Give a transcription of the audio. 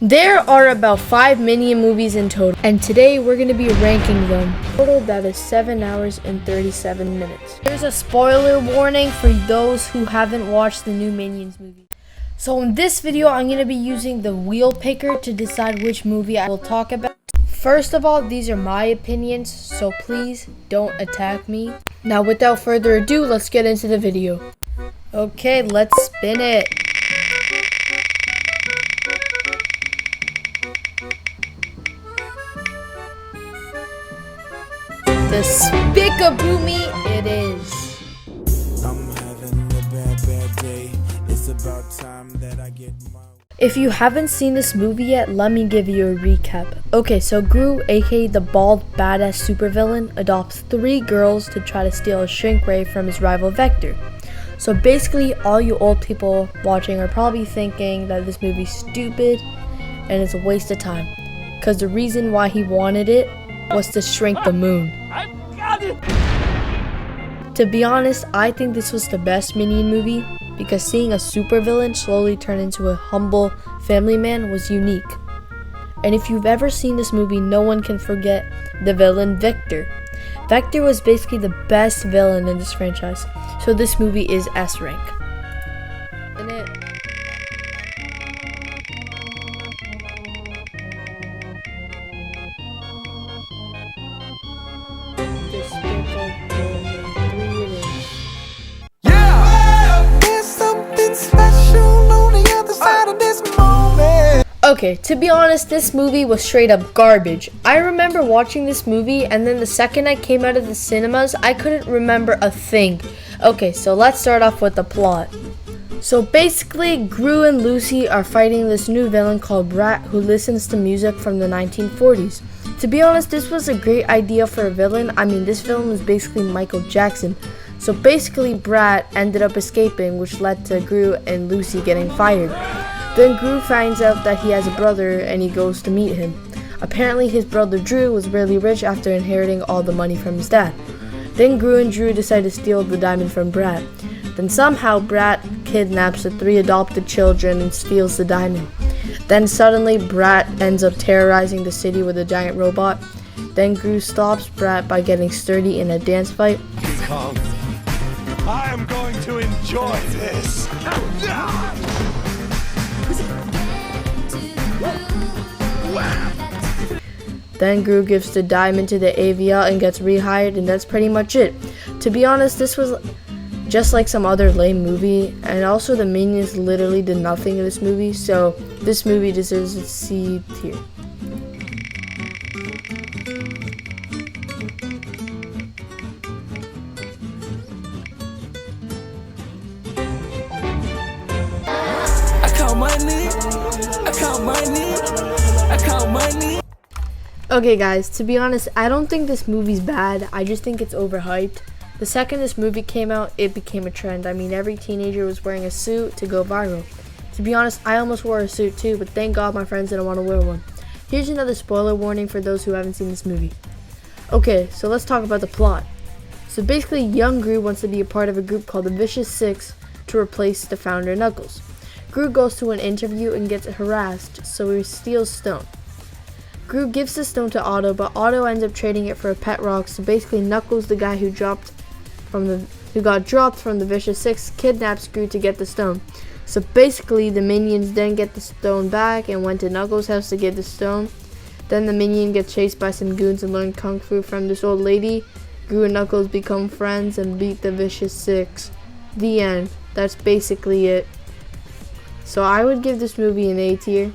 There are about 5 Minion movies in total, and today we're going to be ranking them. Total, that is 7 hours and 37 minutes. There's a spoiler warning for those who haven't watched the new Minions movie. So in this video, I'm going to be using the wheel picker to decide which movie I will talk about. First of all, these are my opinions, so please don't attack me. Now without further ado, let's get into the video. Okay, let's spin it. Despicable Me it is. I'm having a bad day. It's about time that I get my... If you haven't seen this movie yet, let me give you a recap. Okay, so Gru, aka the bald badass supervillain, adopts 3 girls to try to steal a shrink ray from his rival Vector. So basically, all you old people watching are probably thinking that this movie's stupid and it's a waste of time. Because the reason why he wanted it was to shrink the moon. I got it! To be honest, I think this was the best Minion movie because seeing a supervillain slowly turn into a humble family man was unique. And if you've ever seen this movie, no one can forget the villain Vector. Vector was basically the best villain in this franchise, so this movie is S rank. Okay, to be honest, this movie was straight up garbage. I remember watching this movie and then the second I came out of the cinemas, I couldn't remember a thing. Okay, so let's start off with the plot. So basically, Gru and Lucy are fighting this new villain called Brat who listens to music from the 1940s. To be honest, this was a great idea for a villain. I mean, this villain was basically Michael Jackson. So basically, Brat ended up escaping, which led to Gru and Lucy getting fired. Then Gru finds out that he has a brother and he goes to meet him. Apparently his brother Drew was really rich after inheriting all the money from his dad. Then Gru and Drew decide to steal the diamond from Brat. Then somehow Brat kidnaps the 3 adopted children and steals the diamond. Then suddenly Brat ends up terrorizing the city with a giant robot. Then Gru stops Brat by getting sturdy in a dance fight. Come. I am going to enjoy this. Then Gru gives the diamond to the Avia and gets rehired, and that's pretty much it. To be honest, this was just like some other lame movie, and also the Minions literally did nothing in this movie, so this movie deserves a C tier. I count money. Okay guys, to be honest, I don't think this movie's bad. I just think it's overhyped. The second this movie came out, it became a trend. I mean, every teenager was wearing a suit to go viral. To be honest, I almost wore a suit too, but thank God my friends didn't want to wear one. Here's another spoiler warning for those who haven't seen this movie. Okay, so let's talk about the plot. So basically, young Gru wants to be a part of a group called the Vicious Six to replace the founder Knuckles. Gru goes to an interview and gets harassed, so he steals stone. Gru gives the stone to Otto, but Otto ends up trading it for a pet rock, so basically Knuckles, the guy who got dropped from the Vicious Six, kidnaps Gru to get the stone. So basically the Minions then get the stone back and went to Knuckles' house to get the stone. Then the Minion gets chased by some goons and learn Kung Fu from this old lady. Gru and Knuckles become friends and beat the Vicious Six. The end. That's basically it. So I would give this movie an A tier.